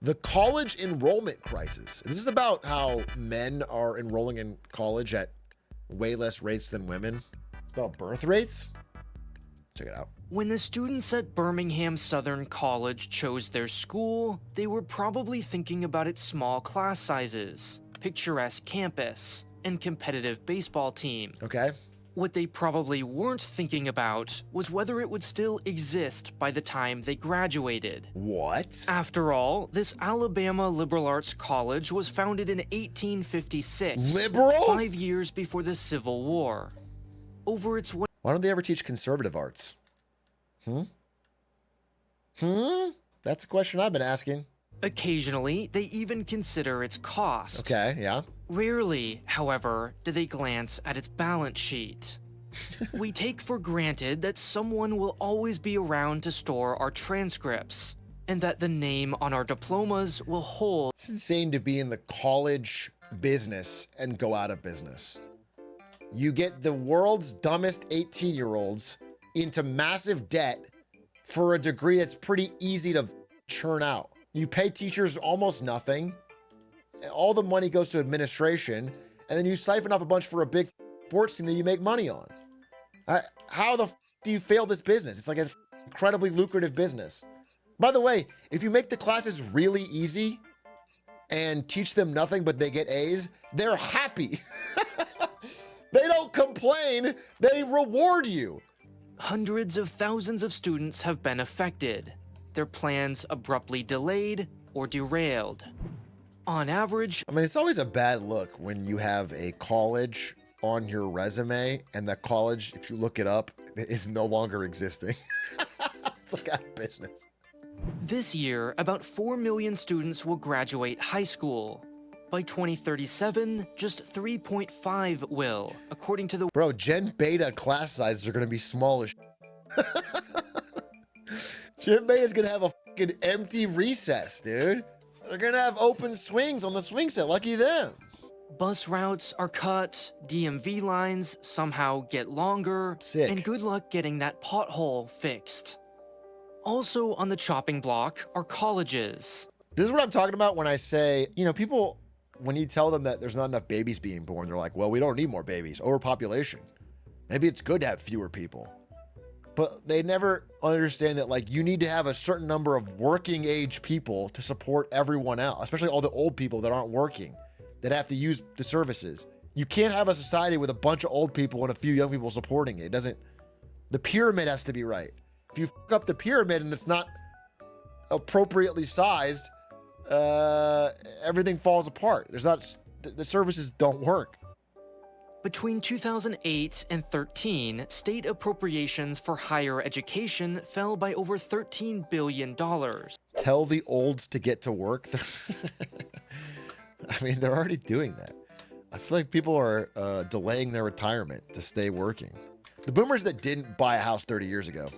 The college enrollment crisis. This is about how men are enrolling in college at way less rates than women. It's about birth rates. Check it out. When the students at Birmingham Southern College chose their school, they were probably thinking about its small class sizes, picturesque campus, and competitive baseball team. Okay. What they probably weren't thinking about was whether it would still exist by the time they graduated. What? After all, this Alabama liberal arts college was founded in 1856. Liberal? 5 years before the Civil War. Over its Why don't they ever teach conservative arts? That's a question I've been asking. Occasionally, they even consider its cost. Okay, yeah. Rarely, however, do they glance at its balance sheet. We take for granted that someone will always be around to store our transcripts, and that the name on our diplomas will hold. It's insane to be in the college business and go out of business. You get the world's dumbest 18-year-olds into massive debt for a degree that's pretty easy to churn out. You pay teachers almost nothing. All the money goes to administration, and then you siphon off a bunch for a big sports team that you make money on. How the do you fail this business? It's like an incredibly lucrative business. By the way, if you make the classes really easy and teach them nothing but they get A's, they're happy. They don't complain, they reward you. Hundreds of thousands of students have been affected, their plans abruptly delayed or derailed. On average, I mean, it's always a bad look when you have a college on your resume and that college, if you look it up, is no longer existing. It's like out of business. this year, about 4 million students will graduate high school. By 2037, just 3.5 will, according to the Bro, Gen Beta class sizes are going to be small as Gen Beta is going to have a fucking empty recess, dude. They're going to have open swings on the swing set. Lucky them. Bus routes are cut, DMV lines somehow get longer, Sick. and good luck getting that pothole fixed. Also on the chopping block are colleges. This is what I'm talking about when I say, you know, people, when you tell them that there's not enough babies being born, they're like, well, we don't need more babies. Overpopulation. Maybe it's good to have fewer people. But they never understand that, like, you need to have a certain number of working age people to support everyone else, especially all the old people that aren't working, that have to use the services. You can't have a society with a bunch of old people and a few young people supporting it. It doesn't, the pyramid has to be right. If you fuck up the pyramid and it's not appropriately sized, everything falls apart. There's not, the services don't work. Between 2008 and 13, state appropriations for higher education fell by over $13 billion. Tell the olds to get to work. I mean, they're already doing that. I feel like people are delaying their retirement to stay working. The boomers that didn't buy a house 30 years ago,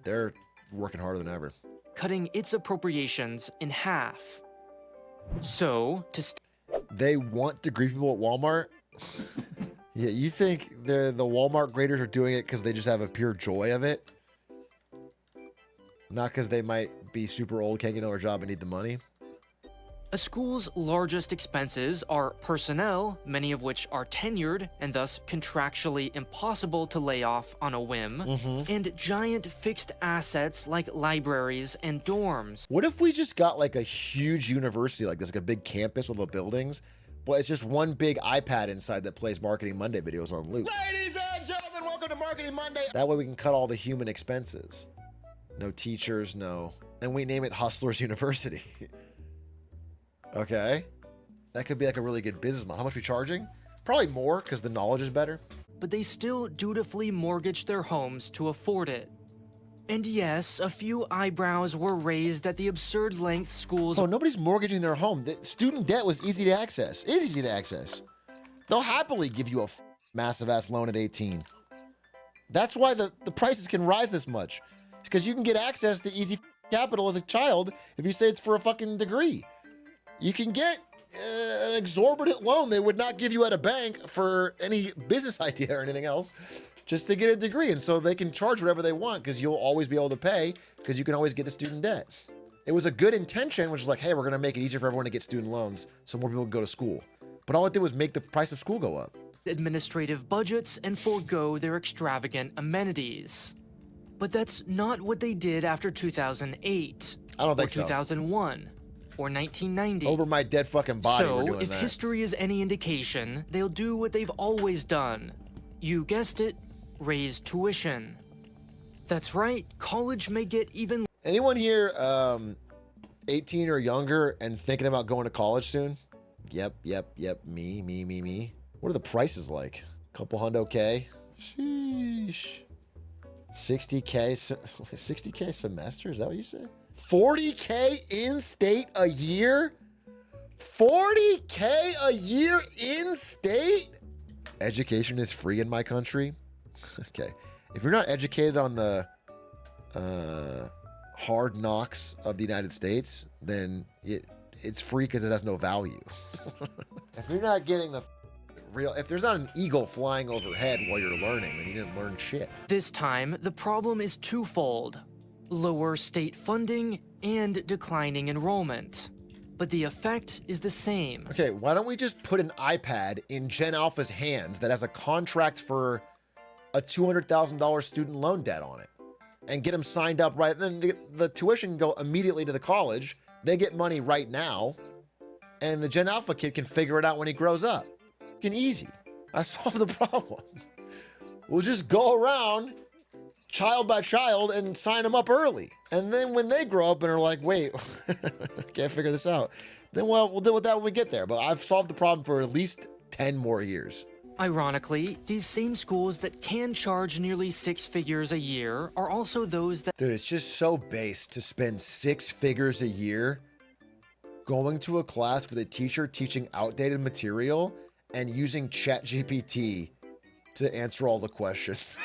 they're working harder than ever. Cutting its appropriations in half. So, They want degree people at Walmart. Yeah, you think the Walmart graders are doing it because they just have a pure joy of it? Not because they might be super old, can't get another job, and need the money? a school's largest expenses are personnel, many of which are tenured and thus contractually impossible to lay off on a whim, and giant fixed assets like libraries and dorms. What if we just got like a huge university like this, like a big campus with the buildings, but it's just one big iPad inside that plays Marketing Monday videos on loop? Ladies and gentlemen, welcome to Marketing Monday. That way we can cut all the human expenses. No teachers, no. And we name it Hustlers University. Okay. That could be like a really good business model. How much are we charging? Probably more because the knowledge is better. But they still dutifully mortgaged their homes to afford it. And yes, a few eyebrows were raised at the absurd length schools. Oh, nobody's mortgaging their home. The student debt was easy to access. Is easy to access. They'll happily give you a massive ass loan at 18. That's why the prices can rise this much. It's because you can get access to easy capital as a child if you say it's for a fucking degree. You can get an exorbitant loan they would not give you at a bank for any business idea or anything else, just to get a degree. And so they can charge whatever they want because you'll always be able to pay because you can always get the student debt. It was a good intention, which is like, hey, we're going to make it easier for everyone to get student loans so more people can go to school. But all it did was make the price of school go up. Administrative budgets and forego their extravagant amenities. But that's not what they did after 2008. I don't think or so. 2001 or 1990. Over my dead fucking body, we're So, doing if that. history is any indication, they'll do what they've always done. You guessed it, raise tuition. That's right, college may get even Anyone here 18 or younger and thinking about going to college soon? Yep. Me. What are the prices like? Couple hundo K? Sheesh. 60K semester? Is that what you said? 40K in-state a year? 40K a year in-state? Education is free in my country? Okay. If you're not educated on the hard knocks of the United States, then it's free because it has no value. If you're not getting the real, if there's not an eagle flying overhead while you're learning, then you didn't learn shit. This time, the problem is twofold: lower state funding and declining enrollment. But the effect is the same. Okay, why don't we just put an iPad in Gen Alpha's hands that has a contract for a $200,000 student loan debt on it and get them signed up right then? The tuition can go immediately to the college. They get money right now, and the Gen Alpha kid can figure it out when he grows up. Fucking easy. I solved the problem. We'll just go around child by child and sign them up early. And then when they grow up and are like, wait, can't figure this out, then we'll deal with that when we get there. But I've solved the problem for at least 10 more years. Ironically, these same schools that can charge nearly 6 figures a year are also those that Dude, it's just so base to spend 6 figures a year going to a class with a teacher teaching outdated material and using ChatGPT to answer all the questions.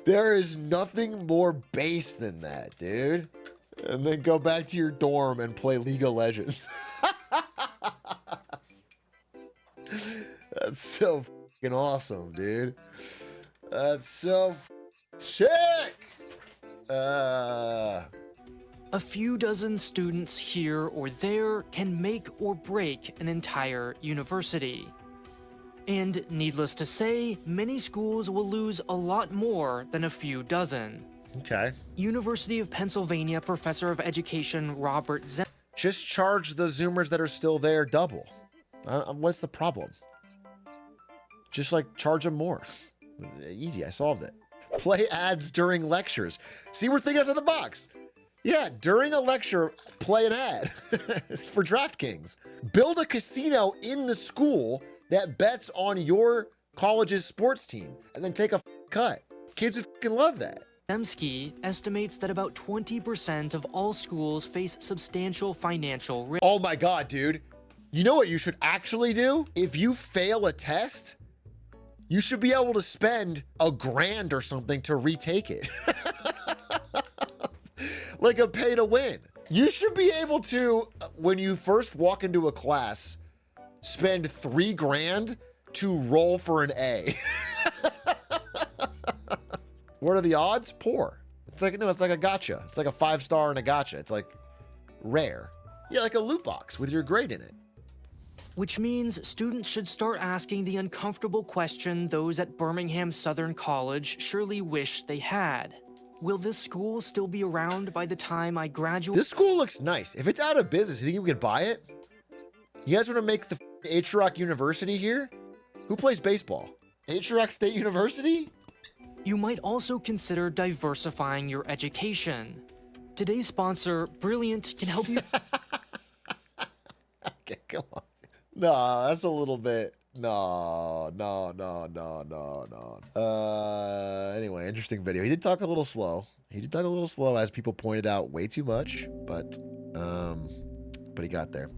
There is nothing more base than that, dude. And then go back to your dorm and play League of Legends. That's so fucking awesome, dude. That's so sick. a few dozen students here or there can make or break an entire university. And needless to say, many schools will lose a lot more than a few dozen. Okay. University of Pennsylvania professor of education Robert Zem Just charge the Zoomers that are still there double. What's the problem? Just like charge them more. Easy, I solved it. Play ads during lectures. See, we're thinking outside the box. Yeah, during a lecture, play an ad for DraftKings. Build a casino in the school that bets on your college's sports team and then take a cut. Kids would fucking love that. Zemsky estimates that about 20% of all schools face substantial financial risk. Oh my God, dude. You know what you should actually do? If you fail a test, you should be able to spend $1,000 or something to retake it. Like a pay to win. You should be able to, when you first walk into a class, spend $3,000 to roll for an A. What are the odds? Poor. It's like, no, it's like a gotcha. It's like a 5-star and a gotcha. It's like rare. Yeah, like a loot box with your grade in it. Which means students should start asking the uncomfortable question those at Birmingham Southern College surely wish they had. Will this school still be around by the time I graduate? This school looks nice. If it's out of business, you think we could buy it? You guys want to make the H-Rock University here? Who plays baseball? H-Rock State University? You might also consider diversifying your education. Today's sponsor, Brilliant, can help you. Okay, come on. No, that's a little bit. No. Anyway, interesting video. He did talk a little slow. As people pointed out, way too much, but he got there.